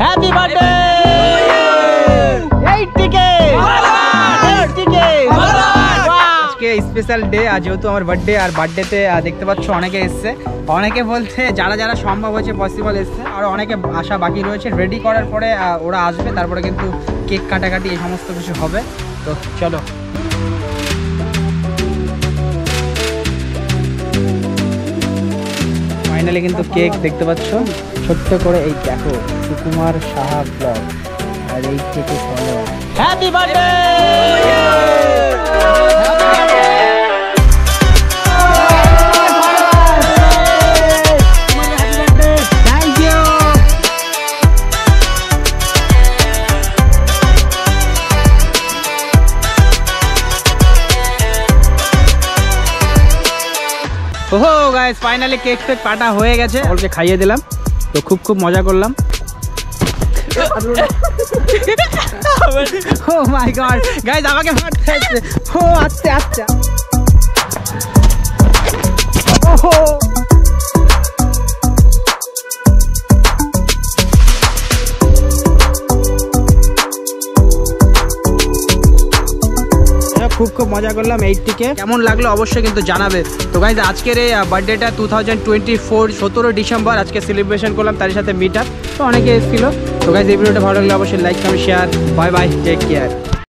Happy birthday 80K আজকে special day. আজ যেহেতু আমার বার্থডে, আর বার্থডেতে দেখতে পাচ্ছ অনেকে এসছে। অনেকে বলতে যারা যারা সম্ভব হয়েছে পসিবল এসছে, আর অনেকে আসা বাকি রয়েছে। রেডি করার পরে ওরা আসবে, তারপরে কিন্তু কেক কাটাকাটি এই সমস্ত কিছু হবে। তো চলো। ফাইনালি কিন্তু কেক দেখতে পাচ্ছ ছোট্ট করে। এই দেখো সুকুমার সাহা ব্লগ, আর এই কেকে ফলো হ্যাপি বার্থডে। ওহো গাইস, ফাইনালি কেক ফেক কাটা হয়ে গেছে, ওকে খাইয়ে দিলাম। তো খুব মজা করলাম। ও মাই গড গাইস, আমাকে মারতে আসছে। ও আচ্ছা আচ্ছা। ওহো খুব মজা করলাম। 80K কেমন লাগলো অবশ্যই কিন্তু জানাবে। তো গাইজ আজকের এই বার্থডেটা 2024 17 ডিসেম্বর আজকে সেলিব্রেশন করলাম, তার সাথে মিট আপ। তো অনেকে এসেছিল। তো গাইজ এই ভিডিওটা ভালো লাগলে অবশ্যই like comment share. Bye bye, take care.